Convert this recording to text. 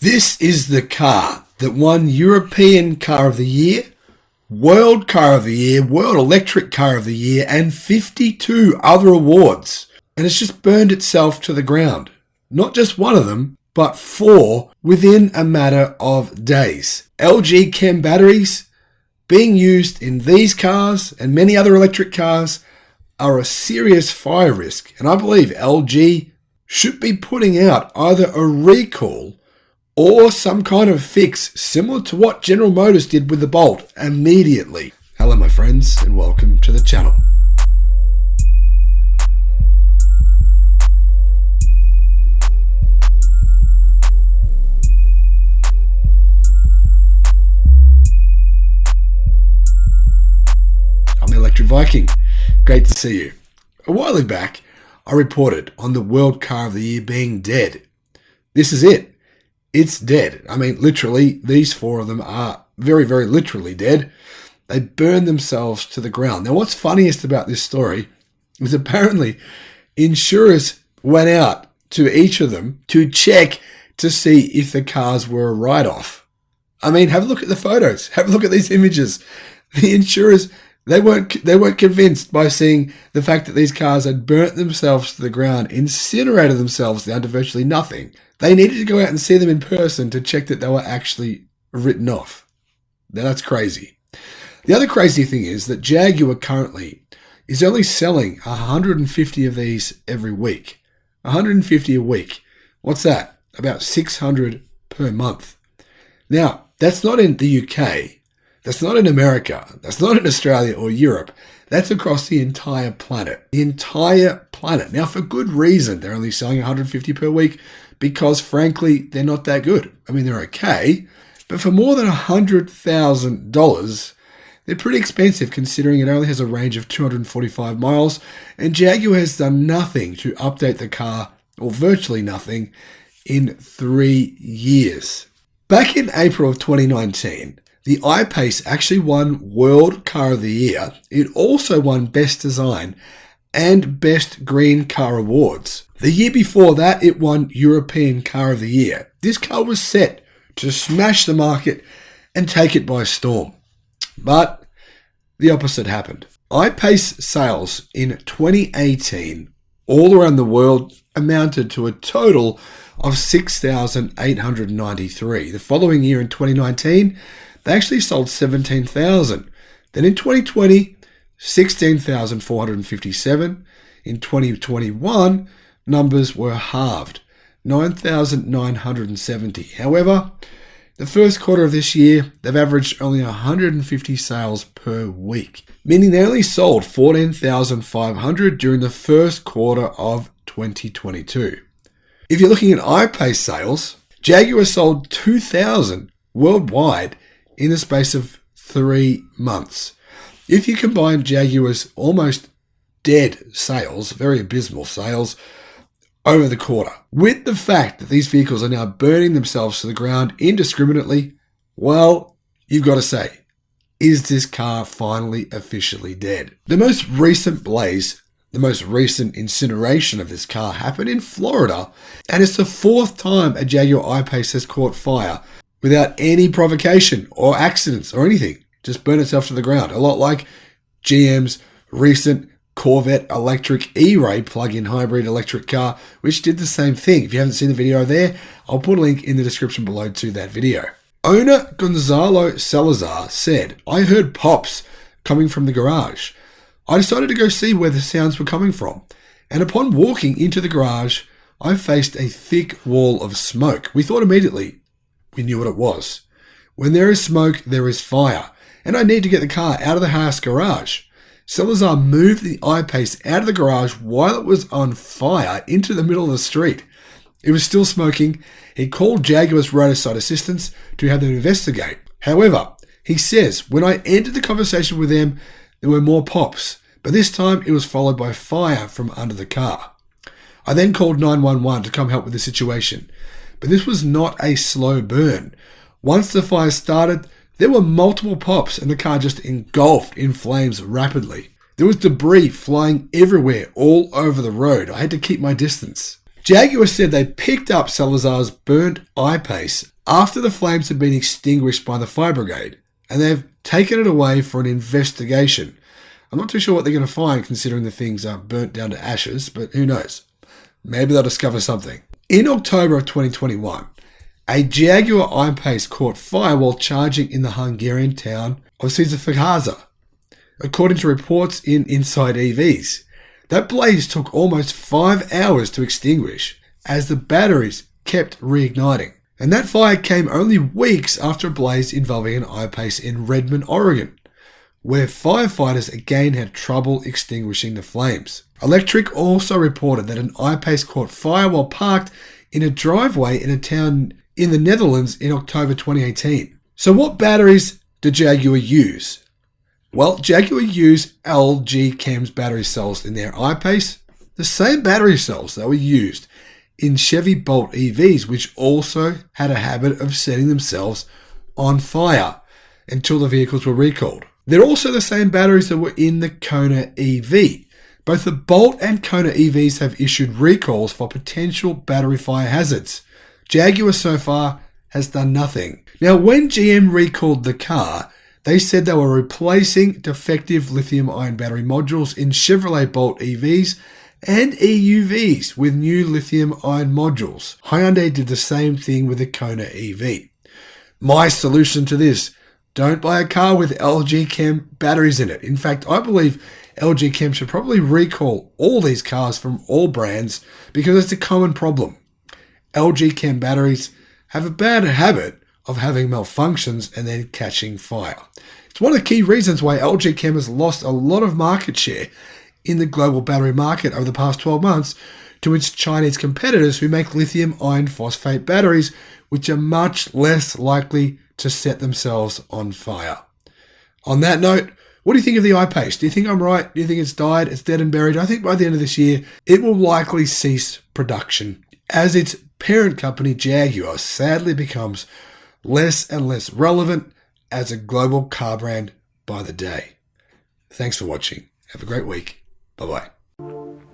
This is the car that won European Car of the Year, World Car of the Year, World Electric Car of the Year, and 52 other awards. And it's just burned itself to the ground. Not just one of them, but 4 within a matter of days. LG Chem batteries being used in these cars and many other electric cars are a serious fire risk. And I believe LG should be putting out either a recall or some kind of fix similar to what General Motors did with the Bolt immediately. Hello my friends and welcome to the channel. I'm Electric Viking. Great to see you. A while back, I reported on the World Car of the Year being dead. This is it. It's dead. I mean, literally, these 4 of them are very, very literally dead. They burned themselves to the ground. Now, what's funniest about this story is apparently insurers went out to each of them to check to see if the cars were a write-off. I mean, have a look at the photos. Have a look at these images. The insurers, they weren't convinced by seeing the fact that these cars had burnt themselves to the ground, incinerated themselves down to virtually nothing. They needed to go out and see them in person to check that they were actually written off. Now that's crazy. The other crazy thing is that Jaguar currently is only selling 150 of these every week. 150 a week. What's that? About 600 per month. Now, that's not in the UK. That's not in America. That's not in Australia or Europe. That's across the entire planet. The entire planet. Now, for good reason, they're only selling 150 per week because, frankly, they're not that good. I mean, they're okay, but for more than $100,000, they're pretty expensive considering it only has a range of 245 miles, and Jaguar has done nothing to update the car, or virtually nothing, in 3 years. Back in April of 2019, the I-Pace actually won World Car of the Year. It also won Best Design and Best Green Car Awards. The year before that, it won European Car of the Year. This car was set to smash the market and take it by storm. But the opposite happened. I-Pace sales in 2018 all around the world amounted to a total of 6,893. The following year in 2019, they actually sold 17,000. Then in 2020, 16,457. In 2021, numbers were halved, 9,970. However, the first quarter of this year, they've averaged only 150 sales per week, meaning they only sold 14,500 during the first quarter of 2022. If you're looking at I-Pace sales, Jaguar sold 2,000 worldwide in the space of 3 months. If you combine Jaguar's almost dead sales, very abysmal sales, over the quarter, with the fact that these vehicles are now burning themselves to the ground indiscriminately, well, you've got to say, is this car finally officially dead? The most recent blaze, the most recent incineration of this car happened in Florida, and it's the 4th time a Jaguar I-Pace has caught fire without any provocation or accidents or anything. Just burn itself to the ground. A lot like GM's recent Corvette electric E-Ray plug-in hybrid electric car, which did the same thing. If you haven't seen the video there, I'll put a link in the description below to that video. Owner Gonzalo Salazar said, "I heard pops coming from the garage. I decided to go see where the sounds were coming from. And upon walking into the garage, I faced a thick wall of smoke. We thought immediately, we knew what it was. When there is smoke, there is fire. And I need to get the car out of the house garage." Salazar moved the I-Pace out of the garage while it was on fire into the middle of the street. It was still smoking. He called Jaguar's roadside assistance to have them investigate. However, he says, when I entered the conversation with them, there were more pops, but this time it was followed by fire from under the car. I then called 911 to come help with the situation, but this was not a slow burn. Once the fire started, there were multiple pops and the car just engulfed in flames rapidly. There was debris flying everywhere all over the road. I had to keep my distance. Jaguar said they picked up Salazar's burnt I-Pace after the flames had been extinguished by the fire brigade, and they've taken it away for an investigation. I'm not too sure what they're going to find considering the things are burnt down to ashes, but who knows? Maybe they'll discover something. In October of 2021, a Jaguar I-Pace caught fire while charging in the Hungarian town of Székesfehérvár. According to reports in Inside EVs, that blaze took almost 5 hours to extinguish as the batteries kept reigniting. And that fire came only weeks after a blaze involving an I-Pace in Redmond, Oregon, where firefighters again had trouble extinguishing the flames. Electric also reported that an I-Pace caught fire while parked in a driveway in a town in the Netherlands in October 2018. So what batteries did Jaguar use? Well, Jaguar used LG Chem's battery cells in their I-Pace, the same battery cells that were used in Chevy Bolt EVs, which also had a habit of setting themselves on fire until the vehicles were recalled. They're also the same batteries that were in the Kona EV. Both the Bolt and Kona EVs have issued recalls for potential battery fire hazards. Jaguar so far has done nothing. Now, when GM recalled the car, they said they were replacing defective lithium-ion battery modules in Chevrolet Bolt EVs and EUVs with new lithium-ion modules. Hyundai did the same thing with the Kona EV. My solution to this: don't buy a car with LG Chem batteries in it. In fact, I believe LG Chem should probably recall all these cars from all brands because it's a common problem. LG Chem batteries have a bad habit of having malfunctions and then catching fire. It's one of the key reasons why LG Chem has lost a lot of market share in the global battery market over the past 12 months to its Chinese competitors who make lithium iron phosphate batteries, which are much less likely to set themselves on fire. On that note, what do you think of the I-Pace? Do you think I'm right? Do you think it's died? It's dead and buried? I think by the end of this year, it will likely cease production as its parent company, Jaguar, sadly becomes less and less relevant as a global car brand by the day. Thanks for watching. Have a great week. Bye-bye.